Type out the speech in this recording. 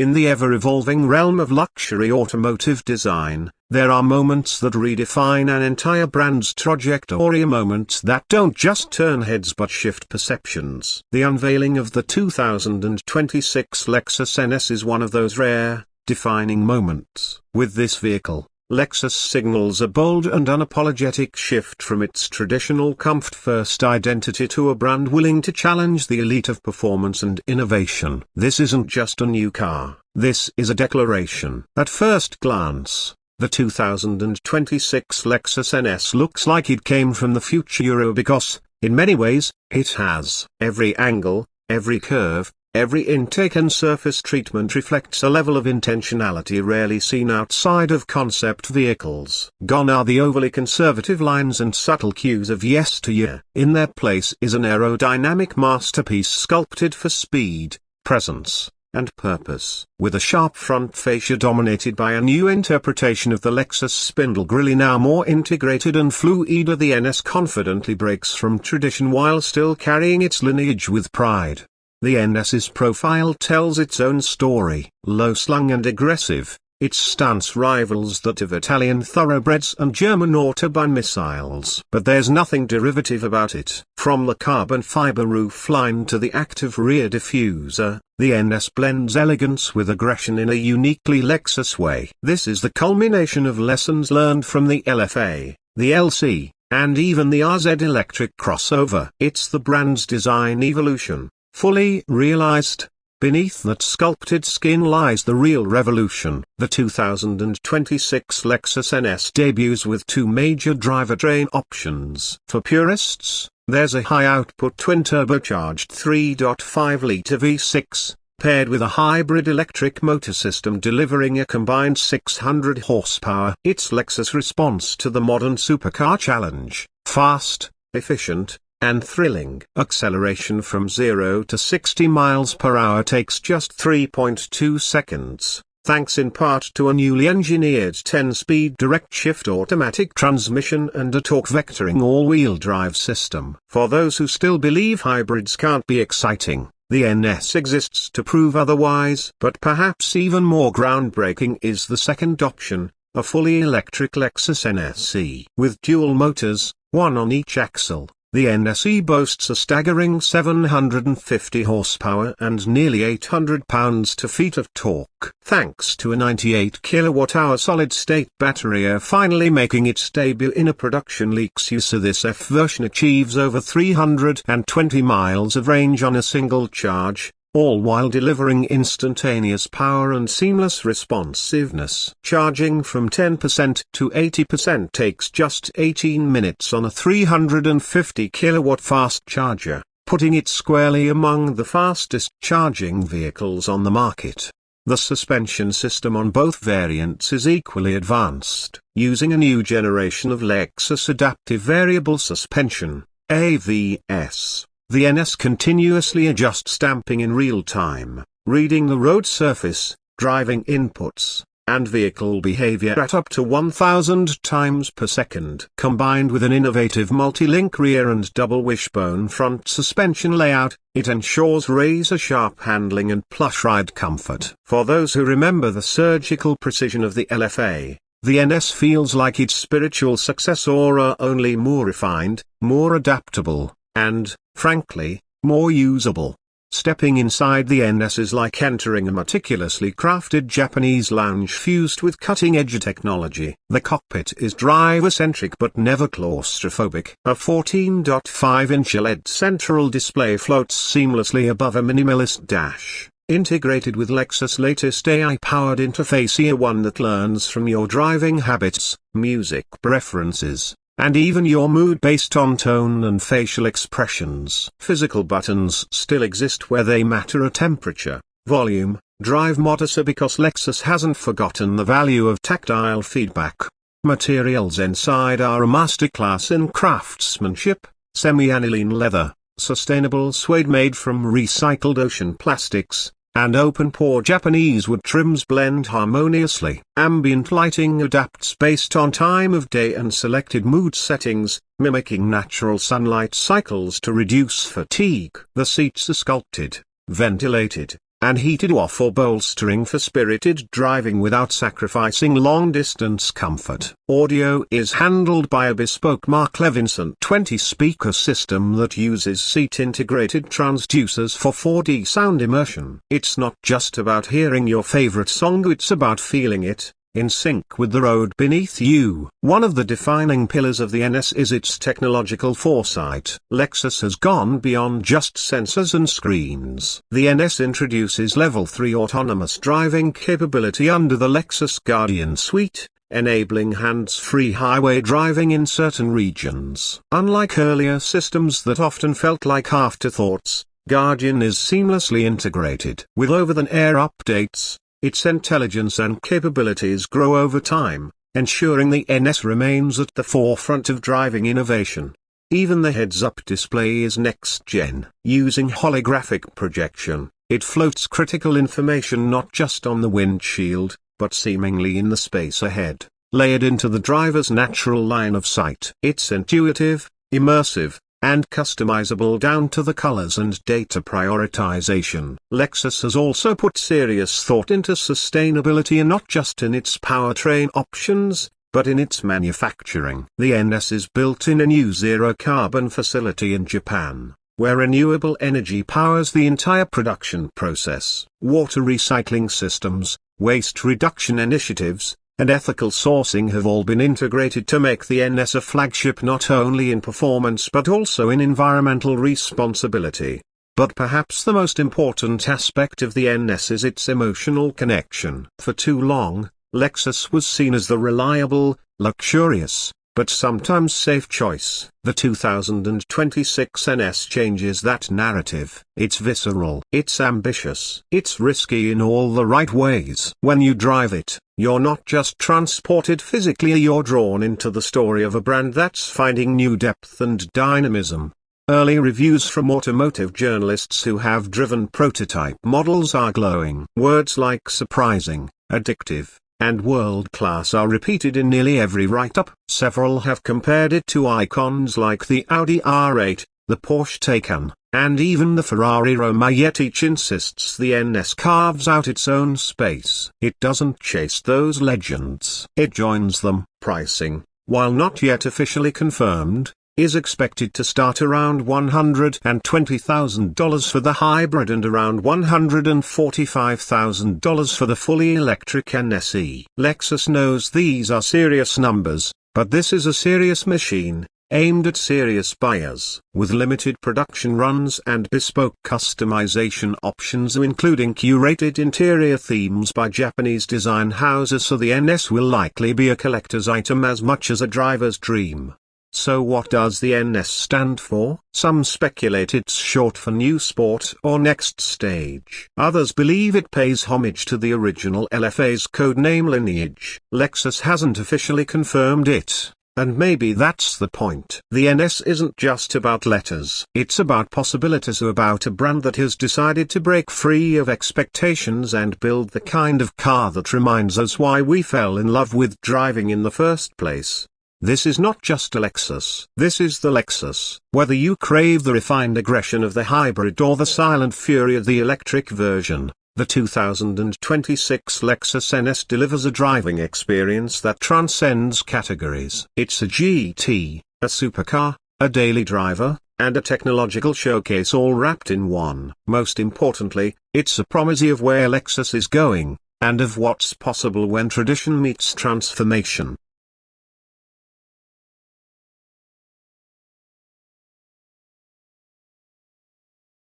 In the ever-evolving realm of luxury automotive design, there are moments that redefine an entire brand's trajectory, moments that don't just turn heads but shift perceptions. The unveiling of the 2026 Lexus NS is one of those rare, defining moments. With this vehicle, Lexus signals a bold and unapologetic shift from its traditional comfort-first identity to a brand willing to challenge the elite of performance and innovation. This isn't just a new car, this is a declaration. At first glance, the 2026 Lexus NS looks like it came from the future because, in many ways, it has. Every angle, every curve, every intake and surface treatment reflects a level of intentionality rarely seen outside of concept vehicles. Gone are the overly conservative lines and subtle cues of yesteryear. In their place is an aerodynamic masterpiece sculpted for speed, presence, and purpose. With a sharp front fascia dominated by a new interpretation of the Lexus spindle grille now more integrated and fluid, the NS confidently breaks from tradition while still carrying its lineage with pride. The NS's profile tells its own story. Low-slung and aggressive, its stance rivals that of Italian thoroughbreds and German autobahn missiles. But there's nothing derivative about it. From the carbon fiber roofline to the active rear diffuser, the NS blends elegance with aggression in a uniquely Lexus way. This is the culmination of lessons learned from the LFA, the LC, and even the RZ electric crossover. It's the brand's design evolution, fully realized. Beneath that sculpted skin lies the real revolution. The 2026 Lexus NS debuts with two major drivetrain options. For purists, there's a high-output twin-turbocharged 3.5-liter V6, paired with a hybrid electric motor system delivering a combined 600 horsepower. It's Lexus' response to the modern supercar challenge: fast, efficient, and thrilling. Acceleration from 0 to 60 miles per hour takes just 3.2 seconds, thanks in part to a newly engineered 10-speed direct-shift automatic transmission and a torque vectoring all-wheel drive system. For those who still believe hybrids can't be exciting, the NS exists to prove otherwise. But perhaps even more groundbreaking is the second option, a fully electric Lexus NSE. With dual motors, one on each axle, the NSE boasts a staggering 750 horsepower and nearly 800 pounds-to-feet of torque. Thanks to a 98 kilowatt-hour solid-state battery finally making its debut in a production Lexus, this F version achieves over 320 miles of range on a single charge, all while delivering instantaneous power and seamless responsiveness. Charging from 10% to 80% takes just 18 minutes on a 350 kilowatt fast charger, putting it squarely among the fastest charging vehicles on the market. The suspension system on both variants is equally advanced, using a new generation of Lexus Adaptive Variable Suspension, AVS. The NS continuously adjusts damping in real time, reading the road surface, driving inputs, and vehicle behavior at up to 1,000 times per second. Combined with an innovative multi-link rear and double wishbone front suspension layout, it ensures razor-sharp handling and plush ride comfort. For those who remember the surgical precision of the LFA, the NS feels like its spiritual successor, only more refined, more adaptable, and, frankly, more usable. Stepping inside the NS is like entering a meticulously crafted Japanese lounge fused with cutting-edge technology. The cockpit is driver-centric but never claustrophobic. A 14.5-inch LED central display floats seamlessly above a minimalist dash, integrated with Lexus' latest AI-powered interface, one that learns from your driving habits, music preferences, and even your mood based on tone and facial expressions. Physical buttons still exist where they matter: temperature, volume, drive mode, because Lexus hasn't forgotten the value of tactile feedback. Materials inside are a masterclass in craftsmanship: semi-aniline leather, sustainable suede made from recycled ocean plastics, and open-pore Japanese wood trims blend harmoniously. Ambient lighting adapts based on time of day and selected mood settings, mimicking natural sunlight cycles to reduce fatigue. The seats are sculpted, ventilated, and heated waffle bolstering for spirited driving without sacrificing long-distance comfort. Audio is handled by a bespoke Mark Levinson 20-speaker system that uses seat-integrated transducers for 4D sound immersion. It's not just about hearing your favorite song, it's about feeling it, in sync with the road beneath you. One of the defining pillars of the NS is its technological foresight. Lexus has gone beyond just sensors and screens. The NS introduces Level 3 autonomous driving capability under the Lexus Guardian suite, enabling hands-free highway driving in certain regions. Unlike earlier systems that often felt like afterthoughts, Guardian is seamlessly integrated. With over-the-air updates, its intelligence and capabilities grow over time, ensuring the NS remains at the forefront of driving innovation. Even the heads-up display is next-gen. Using holographic projection, it floats critical information not just on the windshield, but seemingly in the space ahead, layered into the driver's natural line of sight. It's intuitive, immersive, and customizable down to the colors and data prioritization. Lexus has also put serious thought into sustainability, and not just in its powertrain options, but in its manufacturing. The NS is built in a new zero-carbon facility in Japan, where renewable energy powers the entire production process. Water recycling systems, waste reduction initiatives, and ethical sourcing have all been integrated to make the NS a flagship not only in performance but also in environmental responsibility. But perhaps the most important aspect of the NS is its emotional connection. For too long, Lexus was seen as the reliable, luxurious, but sometimes safe choice. The 2026 NS changes that narrative. It's visceral. It's ambitious. It's risky in all the right ways. When you drive it, you're not just transported physically, you're drawn into the story of a brand that's finding new depth and dynamism. Early reviews from automotive journalists who have driven prototype models are glowing. Words like surprising, addictive, and world-class are repeated in nearly every write-up. Several have compared it to icons like the Audi R8, the Porsche Taycan, and even the Ferrari Roma, yet each insists the NS carves out its own space. It doesn't chase those legends, it joins them. Pricing, while not yet officially confirmed, is expected to start around $120,000 for the hybrid and around $145,000 for the fully electric NSE. Lexus knows these are serious numbers, but this is a serious machine, aimed at serious buyers. With limited production runs and bespoke customization options including curated interior themes by Japanese design houses, so the NS will likely be a collector's item as much as a driver's dream. So what does the NS stand for? Some speculate it's short for New Sport or Next Stage. Others believe it pays homage to the original LFA's codename lineage. Lexus hasn't officially confirmed it, and maybe that's the point. The NS isn't just about letters. It's about possibilities, about a brand that has decided to break free of expectations and build the kind of car that reminds us why we fell in love with driving in the first place. This is not just a Lexus. This is the Lexus. Whether you crave the refined aggression of the hybrid or the silent fury of the electric version, the 2026 Lexus NS delivers a driving experience that transcends categories. It's a GT, a supercar, a daily driver, and a technological showcase all wrapped in one. Most importantly, it's a promise of where Lexus is going, and of what's possible when tradition meets transformation.